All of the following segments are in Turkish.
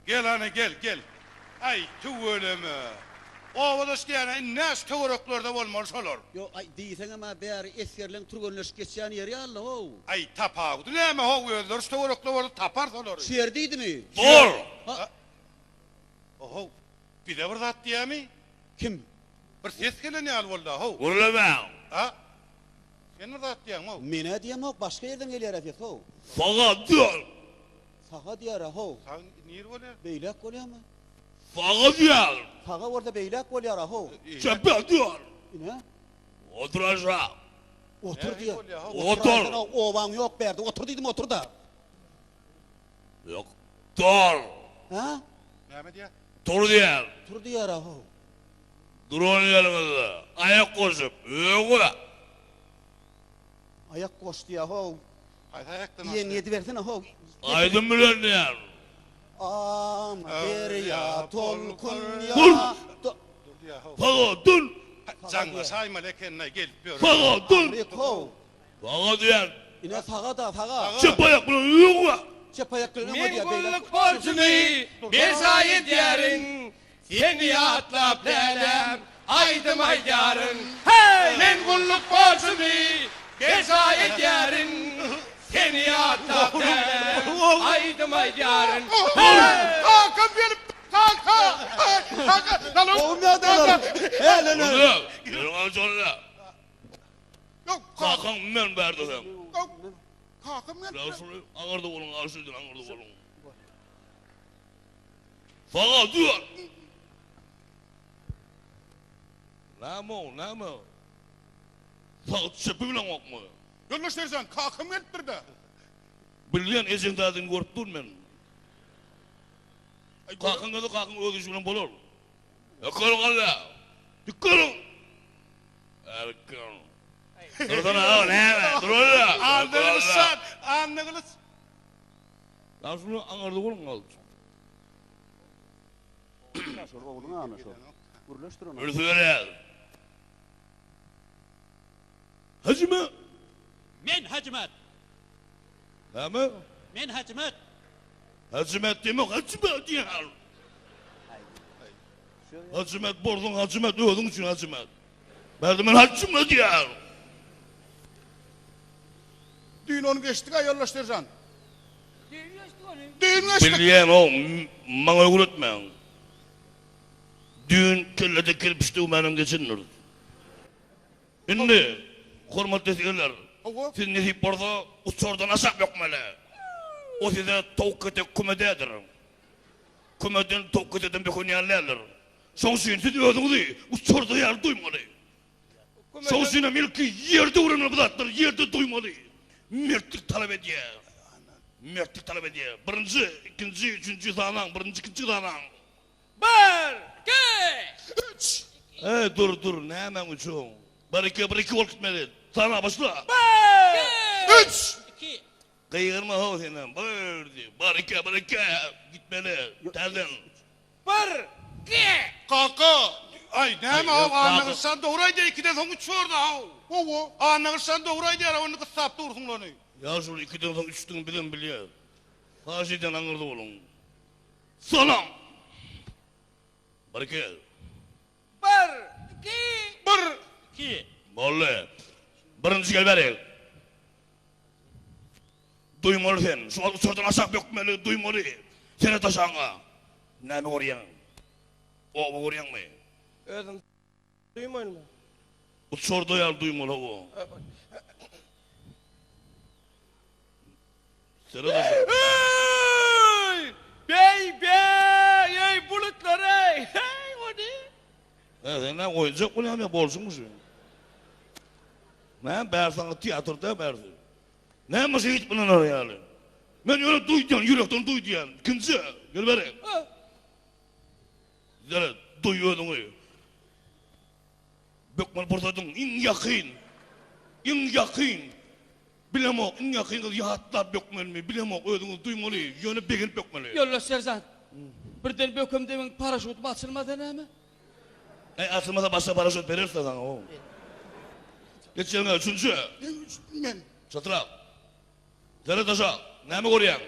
Gel ana gel. Ay tüwöleme. Ovadaş gene näs töwereklarda bolmalysalar. Yo ay diýsen ama bäri eskerlen turgönleşip geçýän ýeri alla ho. Ay tapagdy näme ho gözler töwerekler taparsalar. Şer diýdimi? Dur! Oho. Bir de bir zat diýämi? Kim? Bir ses gelen ýal boldy ho. Urlama! Ha? Sen bir zat diýäň ho. Mene diýem ho, başga ýerden gelýär efet ho. Faga dur! Saga diýär ho. Sen niýer bolýar? Beýlek bolýarmy? Faga dur! Saga orada beýlek bolýar ho. Çöpe dur! Ine? Otur aşağı! Otur Ne diýär. bolýar ho? Otur! Owaň ýok berdi. Otur diýdim, otur da. Yok. Dur! Ha? Näme diýär? Dur diyen! Tur diýär ho. Dur onu yanımızda. Ayak koşup. Öğü! Ayak koş diýär ho. Ay ayakdan. Ýen ýedi bersene ho. Aydın bilen diyen! Ama derya tolkun Dur! ya. Dur diýär ho. Faga dur! Canla sayma lekenine gelip bör. Faga dur! Rik ho. Faga diyen! Ine saga da saga. Çöp ayak bunu öğü! Çep ayaklarına mı Men diýär beýlek? gulluk bolsuny, bir sayet yerin, seni atlap delem, aydım aydarın. Hey! Men gulluk bolsuny, bir sayet yerin, seni atlap delem, aydım aydarın. Kanka benim kanka. Kanka. Lan Oğlum ne adalar? He lan öyle. Dur! Yürü al sonra! Yok kanka. Kalkan men verdim. Kanka men. Rasulü ağırda olun, ağırda olun. Faga dur! Namo. Faga çöpü bilen okma. Yoldaş dersen kanka men de. Bilgen ezen dadın görüp dur men. Kalkın da kalkın ödüş bilen bolor. Yakarın Allah. Yakarın. Erkan. Durdun ha ne? Dur orada. Anladınız sen. Anladınız. Rasulü ağırda olun kaldı. Oğlunu anlaşır. Vurlaştır onu. Örsüler. Hacı mı? Men Hacimat. Ne mi? Men Hacimat. Hacimet demek Hacimet diye. Hacimet bordun Hacimet öldün için Hacimet. Verdim ben Hacimet diye. Düğün onu geçtik ay yoldaş dersen. Düğün geçtik. Bilyen o bana öğretmen. Düğün kellede kirpişti benim geçinir. Şimdi hürmetli seyirler. Siz nesip burada uçordan aşağı bakmalı. O size tavukete kumededir. Kumeden tavuketeden bir konuyarlarlar. Şonsun siz ödünüzü uçorda yer duymalı. Şonsuna milki yerde uğranır budatlar, yerde duymalı. Mertlik talep ediyor. Mertlik talep ediyor. Birinci, ikinci, üçüncü zanan, birinci, ikinci zanan. Bir, iki, Dur, ne hemen uçuyorsun? Bir iki ol gitmeli. Sana başla. bir, Üç. İki. Kıyırma ho senden. Bir iki gitmeli. Terden. bir, iki. Kanka. Ay ne mi yok, o anladın kanka. sen doğraydı ikiden sonra uçuyordu ha. Anladın sen doğraydı ya onu kısap dursun onu. Ya şu ikiden sonra üçten bilen biliyor. Karşıdan anırdı olun. Salam. Bir iki. Bir, iki. Bir. İki. Vallahi. Birinci gel beri. Duymalı sen. Şu an uçordan aşağı dökmeli, duymalı. Seni taşağına. Ne mi oraya? O mu oraya mı? Özüm duymayın mı? Uçorda yer duymalı o. Seni taşağına. Ey bulutlar ey. Hey o ne? Sen ne oyuncak mı ne borcun musun? Ne bersan tiyatroda bersan. Ne mi hiç bunun oraya? Ben öyle duyduğum, yürekten duyduğum. Kimse gel beri. Gel duyuyordun o. Bökmal portadın in yakın. Bilemok in yakın kız yahatlar bökmal mi? Bilemok ödünü duymalı. Yönü begin bökmalı. Yollaş Serzan. Birden böküm demin paraşutum açılmadı ne mi? Açılmasa başka paraşüt verirse sana o. Geçelim üçüncü. Men. Çatıra. Zerre taşa. Ne mi koruyan?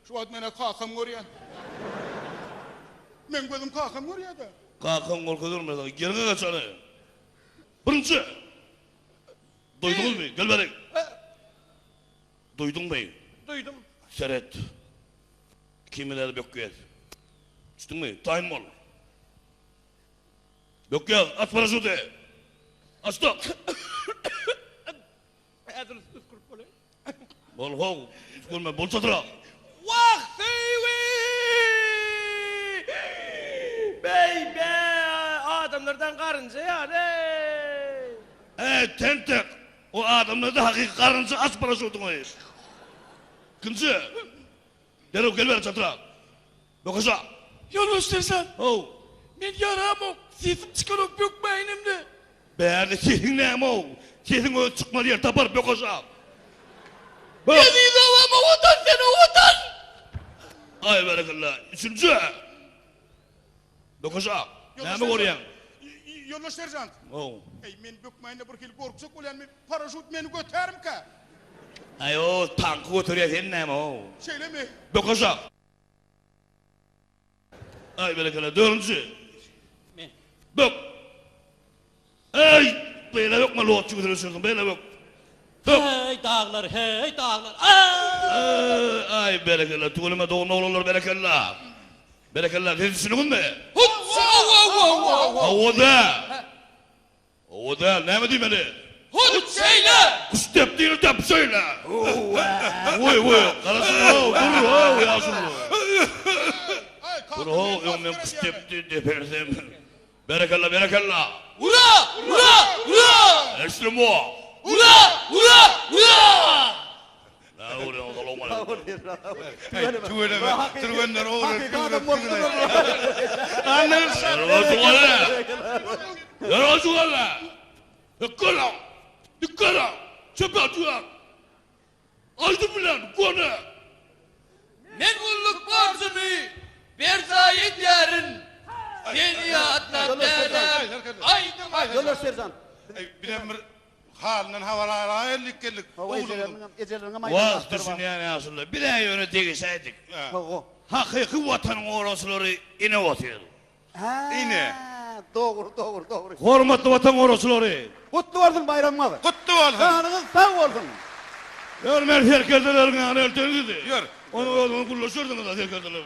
Şu ad mene kakam görüyen. Men gözüm kakam görýärdi. Kalkan korku durmadı. Gerine kaçanı. Birinci. Duydunuz mu? Gel beri. Duydun mu? Duydum. Seret. Kimileri Bökgöz. Düştün mü? Time ol. Bökgöz aç paraşütü. Açtı. Ädil üskürüp bolay. Bol hov. Üskürme bol çatıra. Vaktivi! Bey be! Adamlardan karınca yani. Tentek. O adamlar da hakiki karınca aç paraşütünü. Kıncı. Derhal gel beri çatıra. Bökgöz'a. Yol göstersen. Hov. Men yaramam. Sesim çıkarıp yok beynimde. Beğerli sesin neyim o? Sesin o çıkmalı yer tapar Bökgöz'a. Ne diyeceğim ama vatan seni vatan. Ay berekallah. Üçüncü. Bökgöz'a. Neyimi koruyan? Yoldaş serjant. Oh. Ey men bökmeýinde bir kil gorksak bolan men paraşüt meni göterim ka. Ay o tankı götürüyor sen neyimi o? Şeýlemi? Bökgöz'a. Ay berekallah. Dördüncü. Men. Bök. Ey! Böyle bökme loğutçu götürüyorsun. Böyle bök. Bök. Hey dağlar, hey dağlar. Ay berekallah. Tuğuluma doğru olur berekallah. Berekallah. Ne düşünün mü? Havada. Havada. Ne mi diyeyim beni? Hut söyle. Kuş teptiğini tep söyle. Oy oy. Karasın o. Dur o. Yazın o. Ay Dur kakam. o. Yok ben kuş tepti depersem. Berekallah berekallah. Ura! Ura! Ura! Eslim o. Ura! Ura! Ura! La oraya o da olmalı. Tuğulama. Turgunlar oğlum. Hakiki adam mutlu. Anlarım Yara çuvala. Dikkat. Dikkat. Çöpe atıyor. Aldı bilen konu. Men kulluk borcumu bir zayit yarın. Seni atlat derler. Aydım Yoldaş serjant. Bilen bir halinden havalara ellik geldik. Ecelerine Vaz düşünüyen aslında. Bir daha yöne değişseydik. Hakiki vatanın orasıları ine vatıyor. İne. Doğru. Hormatlı vatan orasıları. Kutlu olsun bayramına. Kutlu olsun. Kanınız sağ olsun. Görmer terk ettiler yani öldürdü. Gör. Onu kullaşırdınız da terk ettiler.